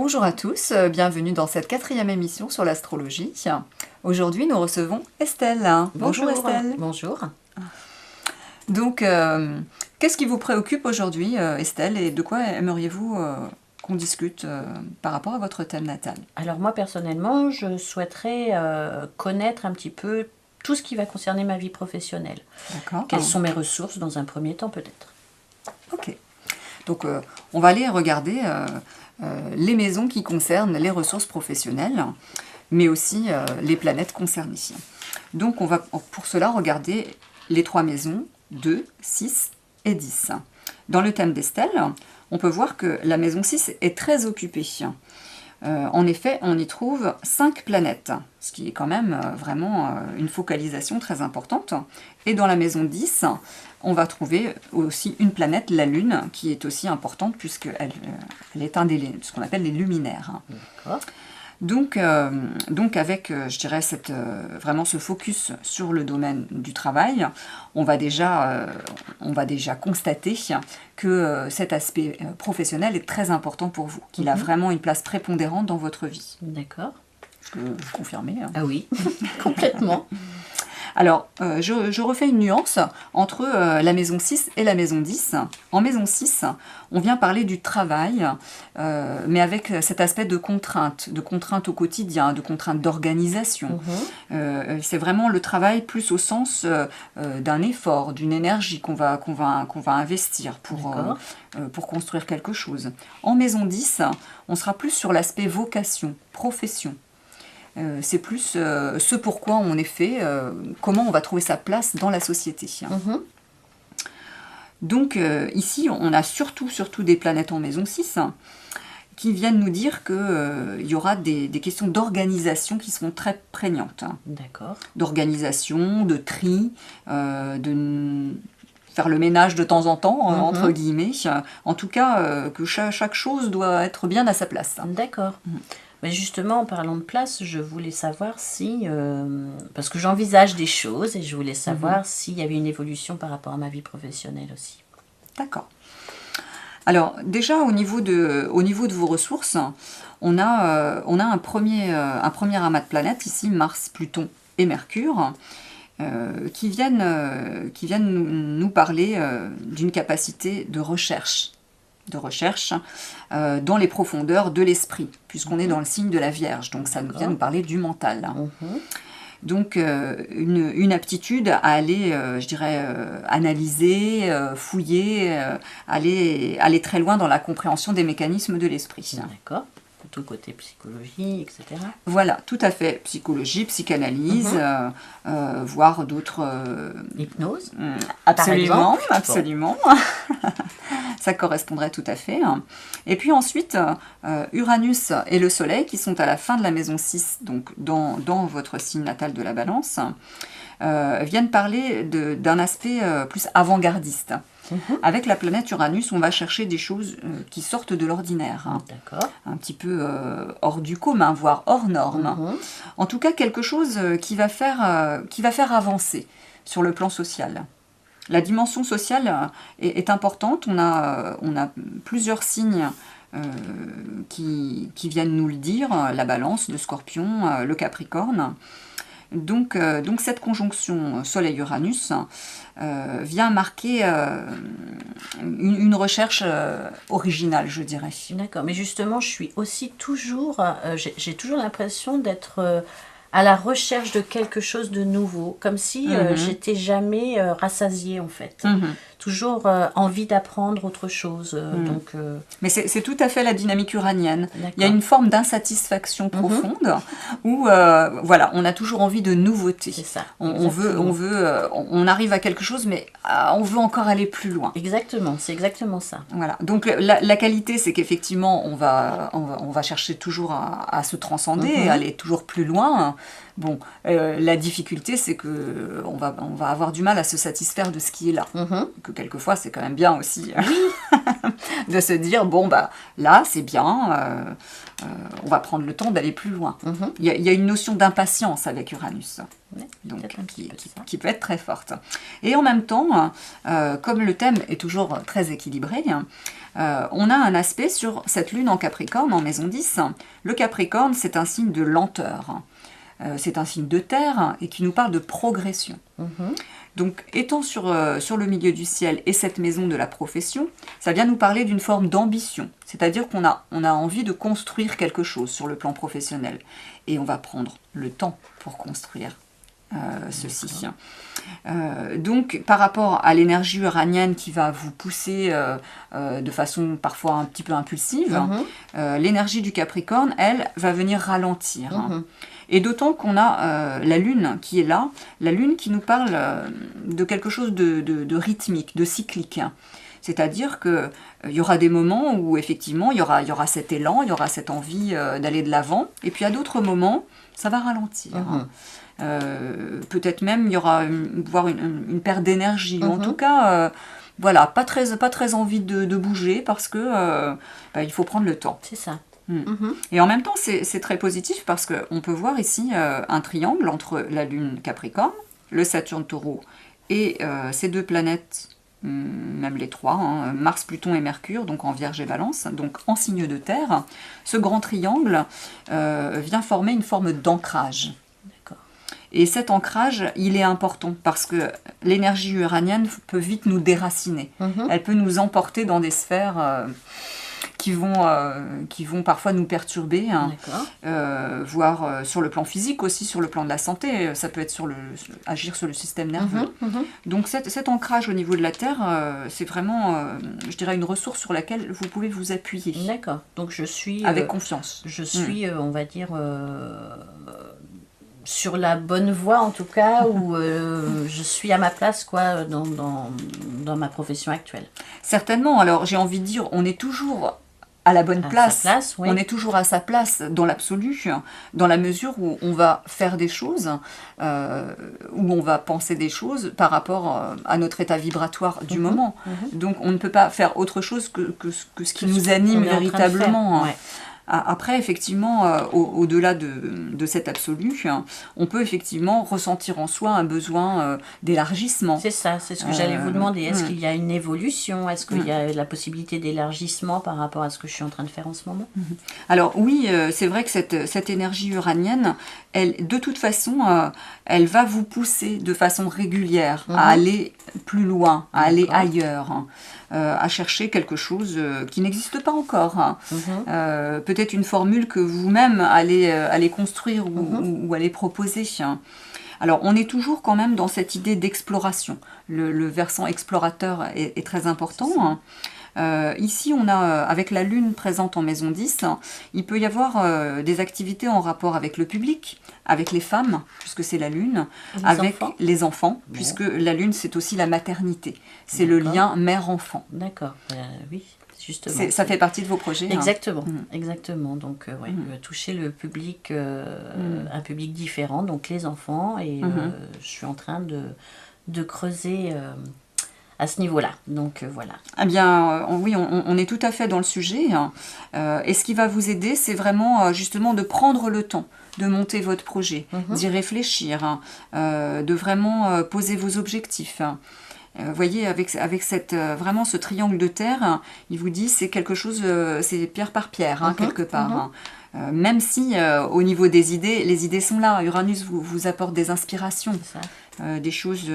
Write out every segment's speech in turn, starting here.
Bonjour à tous, bienvenue dans cette 4e émission sur l'astrologie. Aujourd'hui, nous recevons Estelle. Bonjour Estelle. Bonjour. Donc, qu'est-ce qui vous préoccupe aujourd'hui, Estelle, et de quoi aimeriez-vous qu'on discute par rapport à votre thème natal? Alors moi, personnellement, je souhaiterais connaître un petit peu tout ce qui va concerner ma vie professionnelle. D'accord. Quelles sont mes ressources dans un premier temps, peut-être? Ok. Donc, on va aller regarder les maisons qui concernent les ressources professionnelles, mais aussi les planètes concernées. Donc, on va pour cela regarder les 3 maisons, 2, 6 et 10. Dans le thème d'Estelle, on peut voir que la maison 6 est très occupée. En effet, on y trouve 5 planètes, ce qui est quand même vraiment une focalisation très importante. Et dans la maison 10, on va trouver aussi une planète, la Lune, qui est aussi importante puisqu'elle est un des ce qu'on appelle les luminaires. D'accord. Donc avec, je dirais, vraiment ce focus sur le domaine du travail, on va déjà constater que cet aspect professionnel est très important pour vous, qu'il a vraiment une place prépondérante dans votre vie. D'accord. Est-ce que vous confirmez? Ah oui, complètement. Alors, je refais une nuance entre la maison 6 et la maison 10. En maison 6, on vient parler du travail, mais avec cet aspect de contrainte au quotidien, de contrainte d'organisation. C'est vraiment le travail plus au sens d'un effort, d'une énergie qu'on va investir pour construire quelque chose. En maison 10, on sera plus sur l'aspect vocation, profession. C'est plus ce pourquoi on est fait, comment on va trouver sa place dans la société. Donc ici, on a surtout des planètes en maison 6 qui viennent nous dire qu'il y aura des questions d'organisation qui seront très prégnantes. D'accord. D'organisation, de tri, de faire le ménage de temps en temps, entre guillemets. En tout cas, que chaque chose doit être bien à sa place. D'accord. Mais justement, en parlant de place, je voulais savoir si, parce que j'envisage des choses et je voulais savoir s'il y avait une évolution par rapport à ma vie professionnelle aussi. D'accord. Alors déjà, au niveau de vos ressources, on a un premier amas de planètes, ici Mars, Pluton et Mercure, qui viennent nous parler d'une capacité de recherche dans les profondeurs de l'esprit, puisqu'on est dans le signe de la Vierge, donc ça vient nous parler du mental. Donc une aptitude à aller, je dirais, analyser, fouiller, aller très loin dans la compréhension des mécanismes de l'esprit. D'accord. Plutôt côté psychologie, etc. Voilà, tout à fait. Psychologie, psychanalyse, voire d'autres... Hypnose. Absolument, absolument. Ça correspondrait tout à fait. Et puis ensuite, Uranus et le Soleil, qui sont à la fin de la maison 6, donc dans votre signe natal de la Balance, viennent parler d'un aspect plus avant-gardiste. Avec la planète Uranus, on va chercher des choses qui sortent de l'ordinaire. D'accord. Un petit peu hors du commun, voire hors norme. En tout cas, quelque chose qui va faire avancer sur le plan social. La dimension sociale est importante. On a plusieurs signes qui viennent nous le dire. La Balance, le Scorpion, le Capricorne. Donc cette conjonction Soleil-Uranus vient marquer une recherche originale, je dirais. D'accord, mais justement, je suis aussi toujours, j'ai toujours l'impression d'être à la recherche de quelque chose de nouveau, comme si j'étais jamais rassasiée en fait. Toujours envie d'apprendre autre chose. Mais c'est tout à fait la dynamique uranienne. D'accord. Il y a une forme d'insatisfaction profonde où voilà, on a toujours envie de nouveauté. C'est ça. On arrive à quelque chose, mais on veut encore aller plus loin. Exactement, c'est exactement ça. Voilà. Donc la qualité, c'est qu'effectivement, on va chercher toujours à se transcender, à aller toujours plus loin. Bon, la difficulté, c'est que on va avoir du mal à se satisfaire de ce qui est là. Que quelquefois, c'est quand même bien aussi. Oui, de se dire, bon, bah, là, c'est bien, on va prendre le temps d'aller plus loin. Il y a une notion d'impatience avec Uranus, Ouais, donc, qui qui peut être très forte. Et en même temps, comme le thème est toujours très équilibré, on a un aspect sur cette lune en Capricorne, en maison 10. Le Capricorne, c'est un signe de lenteur. C'est un signe de terre et qui nous parle de progression. Donc, étant sur le milieu du ciel et cette maison de la profession, ça vient nous parler d'une forme d'ambition. C'est-à-dire qu'on a envie de construire quelque chose sur le plan professionnel. Et on va prendre le temps pour construire ceci. Donc, par rapport à l'énergie uranienne qui va vous pousser de façon parfois un petit peu impulsive, l'énergie du Capricorne, elle, va venir ralentir. Et d'autant qu'on a la Lune qui est là, la Lune qui nous parle de quelque chose de rythmique, de cyclique. C'est-à-dire qu'il y aura des moments où effectivement il y aura cet élan, il y aura cette envie d'aller de l'avant, et puis à d'autres moments, ça va ralentir. Peut-être même il y aura voire une perte d'énergie, ou en tout cas, voilà, pas très envie de bouger parce que il faut prendre le temps. C'est ça. Et en même temps, c'est très positif parce qu'on peut voir ici un triangle entre la Lune Capricorne, le Saturne Taureau et ces deux planètes, même les trois, Mars, Pluton et Mercure, donc en Vierge et Balance, donc en signe de terre. Ce grand triangle vient former une forme d'ancrage. Et cet ancrage, il est important parce que l'énergie uranienne peut vite nous déraciner. Elle peut nous emporter dans des sphères qui vont parfois nous perturber, voire sur le plan physique aussi, sur le plan de la santé. Ça peut être agir sur le système nerveux. Donc cet ancrage au niveau de la Terre, c'est vraiment, je dirais, une ressource sur laquelle vous pouvez vous appuyer. D'accord. Donc je suis... avec confiance. Je suis, on va dire... sur la bonne voie en tout cas, où je suis à ma place quoi, dans ma profession actuelle. Certainement, alors j'ai envie de dire, on est toujours à la bonne place, oui. On est toujours à sa place dans l'absolu, dans la mesure où on va faire des choses, où on va penser des choses par rapport à notre état vibratoire du moment. Donc on ne peut pas faire autre chose que ce qui nous anime véritablement. Après, effectivement, au-delà de cet absolu, on peut effectivement ressentir en soi un besoin d'élargissement. C'est ça, c'est ce que j'allais vous demander. Est-ce qu'il y a une évolution? Est-ce qu'il y a la possibilité d'élargissement par rapport à ce que je suis en train de faire en ce moment? Alors oui, c'est vrai que cette énergie uranienne, elle, de toute façon, elle va vous pousser de façon régulière à aller plus loin, à aller ailleurs. À chercher quelque chose qui n'existe pas encore. Peut-être une formule que vous-même allez construire ou allez proposer. Alors, on est toujours quand même dans cette idée d'exploration. Le versant explorateur est très important. Ici, on a, avec la Lune présente en maison 10, il peut y avoir des activités en rapport avec le public, avec les femmes, puisque c'est la Lune, avec les enfants, puisque la Lune, c'est aussi la maternité. C'est le lien mère-enfant. D'accord, oui. Justement, ça fait partie de vos projets. Exactement, exactement. Donc, toucher le public, un public différent, donc les enfants, et je suis en train de creuser à ce niveau-là. Donc, voilà. Eh bien, oui, on est tout à fait dans le sujet. Et ce qui va vous aider, c'est vraiment justement de prendre le temps de monter votre projet, d'y réfléchir, de vraiment poser vos objectifs. Vous voyez, avec vraiment ce triangle de terre, il vous dit c'est quelque chose, c'est pierre par pierre, quelque part. Même si au niveau des idées, les idées sont là. Uranus vous apporte des inspirations, des choses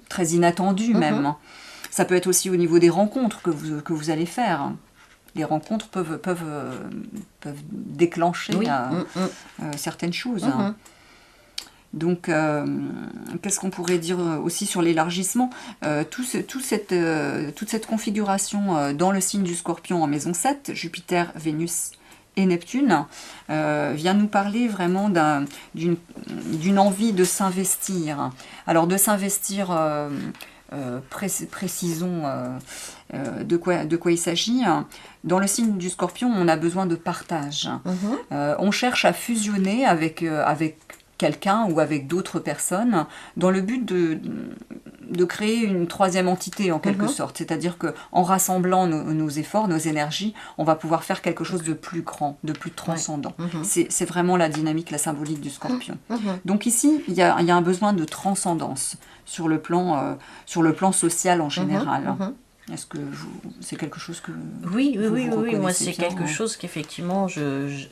très inattendues même. Ça peut être aussi au niveau des rencontres que vous allez faire. Les rencontres peuvent déclencher certaines choses. Donc, qu'est-ce qu'on pourrait dire aussi sur l'élargissement? Toute cette configuration dans le signe du Scorpion en maison 7, Jupiter, Vénus et Neptune, vient nous parler vraiment d'une envie de s'investir. Alors, de s'investir, précisons de quoi il s'agit. Dans le signe du Scorpion, on a besoin de partage. On cherche à fusionner avec quelqu'un ou avec d'autres personnes dans le but de créer une troisième entité en quelque sorte. C'est-à-dire qu'en rassemblant nos efforts, nos énergies, on va pouvoir faire quelque chose de plus grand, de plus transcendant. C'est vraiment la dynamique, la symbolique du Scorpion. Donc ici, il y a un besoin de transcendance sur le plan social en général. Est-ce que c'est quelque chose que oui, moi c'est bien, quelque chose qu'effectivement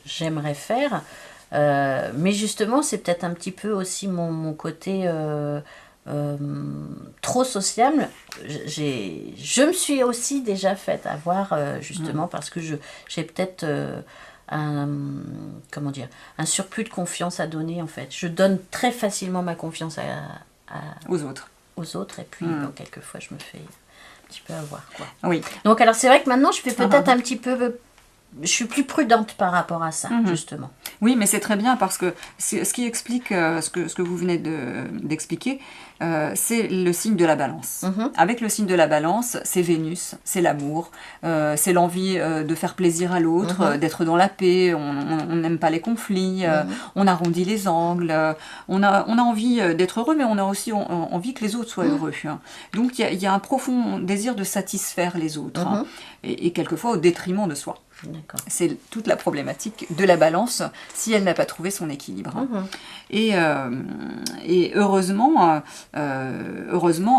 j'aimerais faire. Mais justement, c'est peut-être un petit peu aussi mon côté trop sociable. Je me suis aussi déjà fait avoir, justement, parce que j'ai peut-être un surplus de confiance à donner, en fait. Je donne très facilement ma confiance aux autres. Et puis, quelquefois, je me fais un petit peu avoir, quoi. Oui. Donc, alors, c'est vrai que maintenant, je fais peut-être un petit peu... Je suis plus prudente par rapport à ça, justement. Oui, mais c'est très bien parce que ce qui explique ce que vous venez d'expliquer, c'est le signe de la balance. Avec le signe de la balance, c'est Vénus, c'est l'amour, c'est l'envie de faire plaisir à l'autre, d'être dans la paix, on n'aime pas les conflits, on arrondit les angles, on a envie d'être heureux, mais on a aussi envie que les autres soient heureux. Donc il y a un profond désir de satisfaire les autres, et quelquefois au détriment de soi. C'est toute la problématique de la balance si elle n'a pas trouvé son équilibre. Et heureusement,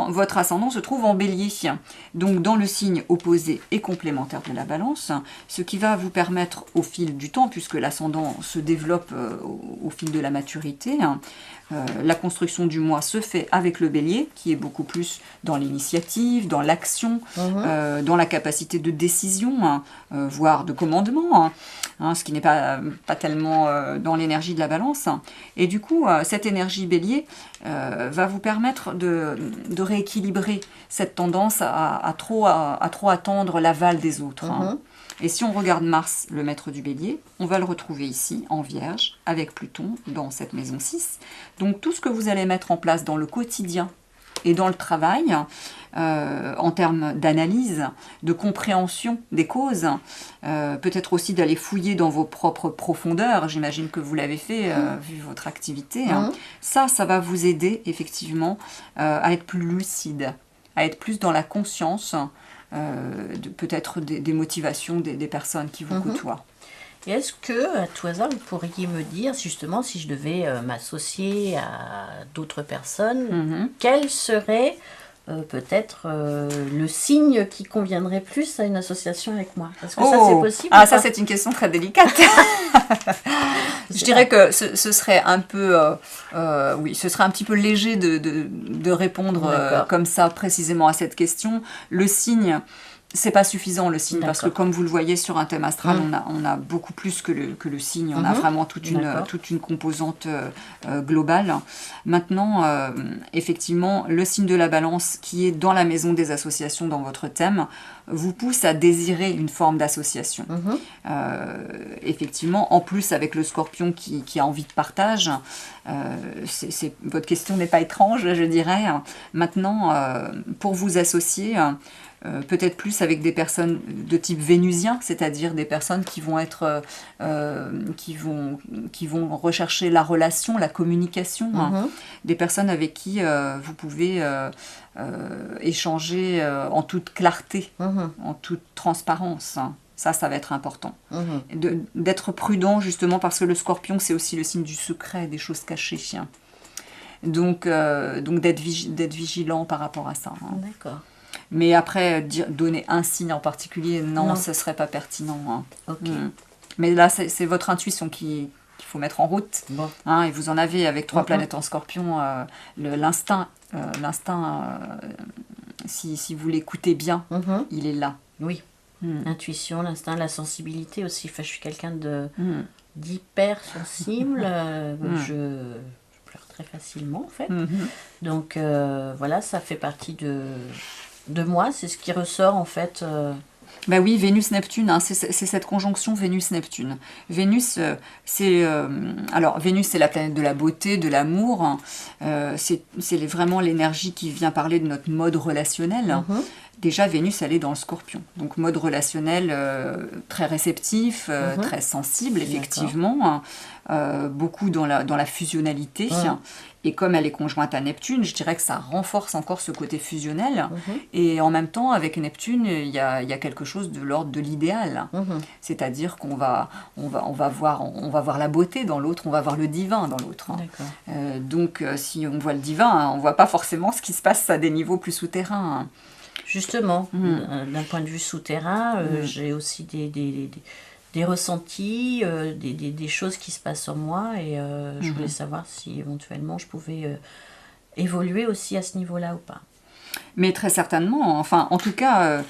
votre ascendant se trouve en Bélier, donc dans le signe opposé et complémentaire de la balance, ce qui va vous permettre au fil du temps, puisque l'ascendant se développe au fil de la maturité, la construction du moi se fait avec le Bélier, qui est beaucoup plus dans l'initiative, dans l'action, dans la capacité de décision, voire de commandement, ce qui n'est pas tellement dans l'énergie de la balance. Et du coup, cette énergie Bélier va vous permettre de rééquilibrer cette tendance à trop attendre l'aval des autres. Et si on regarde Mars, le maître du Bélier, on va le retrouver ici, en Vierge, avec Pluton, dans cette maison 6. Donc tout ce que vous allez mettre en place dans le quotidien et dans le travail, en termes d'analyse, de compréhension des causes, peut-être aussi d'aller fouiller dans vos propres profondeurs, j'imagine que vous l'avez fait, vu votre activité, ça va vous aider effectivement à être plus lucide, à être plus dans la conscience, peut-être des motivations des personnes qui vous côtoient. Et est-ce que, à tout hasard, vous pourriez me dire, justement, si je devais m'associer à d'autres personnes, quel serait peut-être le signe qui conviendrait plus à une association avec moi? Est-ce que ça, c'est possible? Ah, ça, c'est une question très délicate. Je dirais que ce serait un peu... ce serait un petit peu léger de répondre comme ça, précisément à cette question. Le signe... C'est pas suffisant le signe, parce que comme vous le voyez sur un thème astral, on a beaucoup plus que le signe, on a vraiment toute une composante globale. Maintenant, effectivement, le signe de la balance qui est dans la maison des associations dans votre thème vous pousse à désirer une forme d'association. Effectivement, en plus avec le Scorpion qui a envie de partage, votre question n'est pas étrange, je dirais. Maintenant, pour vous associer... peut-être plus avec des personnes de type vénusien, c'est-à-dire des personnes qui vont être, qui vont rechercher la relation, la communication, des personnes avec qui vous pouvez échanger en toute clarté, en toute transparence. Ça va être important. D'être prudent, justement, parce que le Scorpion, c'est aussi le signe du secret, des choses cachées. Donc d'être vigilant par rapport à ça. D'accord. Mais après, donner un signe en particulier, non. Ce ne serait pas pertinent. Mais là, c'est votre intuition qu'il faut mettre en route. Et vous en avez avec 3 planètes en Scorpion, l'instinct, si vous l'écoutez bien, il est là. Oui, l'intuition, l'instinct, la sensibilité aussi. Enfin, je suis quelqu'un d'hyper sensible. Je pleure très facilement, en fait. Donc, voilà, ça fait partie de moi, c'est ce qui ressort en fait. Bah oui, Vénus-Neptune, c'est cette conjonction Vénus-Neptune. Vénus, Vénus, c'est la planète de la beauté, de l'amour. C'est vraiment l'énergie qui vient parler de notre mode relationnel. déjà Vénus, elle est dans le Scorpion. Donc mode relationnel très réceptif, très sensible, effectivement. Beaucoup dans la fusionnalité. Et comme elle est conjointe à Neptune, je dirais que ça renforce encore ce côté fusionnel. Et en même temps, avec Neptune, il y a quelque chose de l'ordre de l'idéal. C'est-à-dire qu'on va voir la beauté dans l'autre, on va voir le divin dans l'autre. Donc, si on voit le divin, on ne voit pas forcément ce qui se passe à des niveaux plus souterrains. Justement, d'un point de vue souterrain, j'ai aussi des ressentis, des choses qui se passent en moi, et je voulais savoir si éventuellement je pouvais évoluer aussi à ce niveau-là ou pas. Mais très certainement, enfin en tout cas,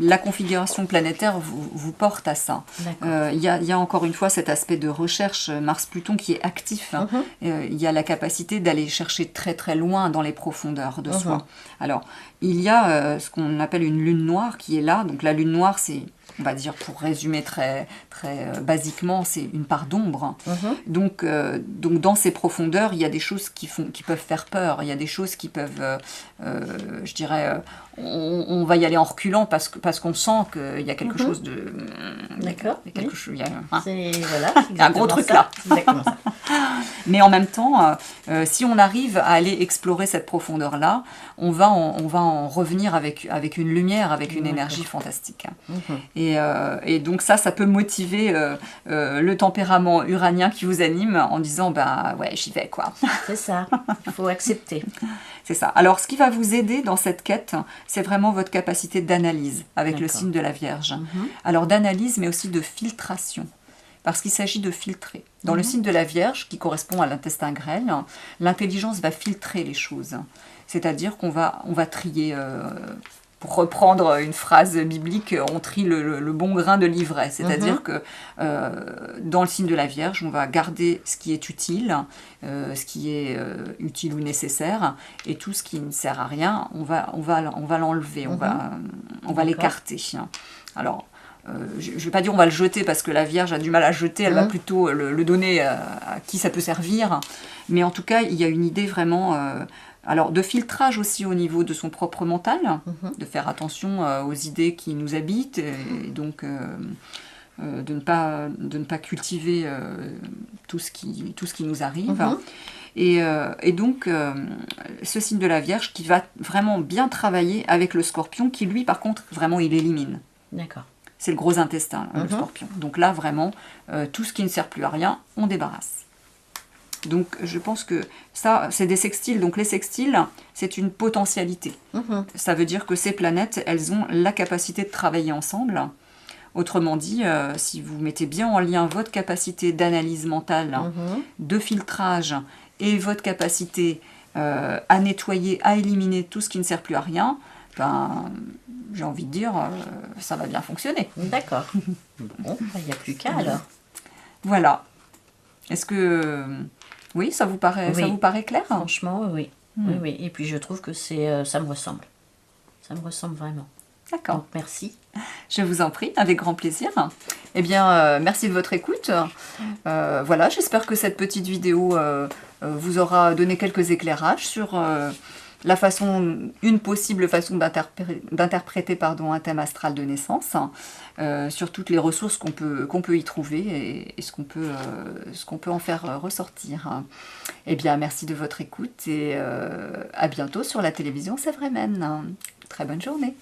la configuration planétaire vous porte à ça. Il y a encore une fois cet aspect de recherche Mars-Pluton qui est actif. Il y a la capacité d'aller chercher très très loin dans les profondeurs de soi. Alors, il y a ce qu'on appelle une lune noire qui est là. Donc la lune noire, c'est, on va dire, pour résumer très, très basiquement, c'est une part d'ombre. Donc dans ces profondeurs, il y a des choses qui peuvent faire peur. Il y a des choses qui peuvent, je dirais, on va y aller en reculant parce qu'on sent qu'il y a quelque chose de... D'accord. Il y a quelque chose, c'est voilà, il y a un gros truc là. Exactement ça. Mais en même temps, si on arrive à aller explorer cette profondeur-là, on va en revenir avec une lumière, avec une énergie fantastique. Et donc ça peut motiver le tempérament uranien qui vous anime en disant, bah ouais, j'y vais quoi. C'est ça, il faut accepter. C'est ça. Alors, ce qui va vous aider dans cette quête, c'est vraiment votre capacité d'analyse avec le signe de la Vierge. Alors, d'analyse, mais aussi de filtration. Parce qu'il s'agit de filtrer. Dans le signe de la Vierge, qui correspond à l'intestin grêle, l'intelligence va filtrer les choses. C'est-à-dire qu'on va trier... pour reprendre une phrase biblique, on trie le bon grain de l'ivraie. C'est-à-dire que dans le signe de la Vierge, on va garder ce qui est utile, ce qui est utile ou nécessaire, et tout ce qui ne sert à rien, on va l'enlever, on va l'écarter. Alors, je ne vais pas dire on va le jeter, parce que la Vierge a du mal à jeter, elle va plutôt le donner à qui ça peut servir. Mais en tout cas, il y a une idée vraiment... alors, de filtrage aussi au niveau de son propre mental, de faire attention aux idées qui nous habitent, et donc de ne pas cultiver tout ce qui nous arrive. Et donc, ce signe de la Vierge qui va vraiment bien travailler avec le Scorpion, qui lui, par contre, vraiment, il élimine. D'accord. C'est le gros intestin, le Scorpion. Donc là, vraiment, tout ce qui ne sert plus à rien, on débarrasse. Donc, je pense que ça, c'est des sextiles. Donc, les sextiles, c'est une potentialité. Ça veut dire que ces planètes, elles ont la capacité de travailler ensemble. Autrement dit, si vous mettez bien en lien votre capacité d'analyse mentale, de filtrage, et votre capacité à nettoyer, à éliminer tout ce qui ne sert plus à rien, ben, j'ai envie de dire, ça va bien fonctionner. D'accord. Bon, il n'y a plus qu'à alors. Voilà. Est-ce que... Oui, ça vous paraît clair? Franchement, oui. Oui. Et puis je trouve que ça me ressemble. Ça me ressemble vraiment. D'accord. Donc merci. Je vous en prie, avec grand plaisir. Eh bien, merci de votre écoute. Voilà, j'espère que cette petite vidéo vous aura donné quelques éclairages sur une possible façon d'interpréter un thème astral de naissance, sur toutes les ressources qu'on peut y trouver et ce qu'on peut en faire ressortir. Eh bien, merci de votre écoute et à bientôt sur la télévision C'est vrai Men. Très bonne journée.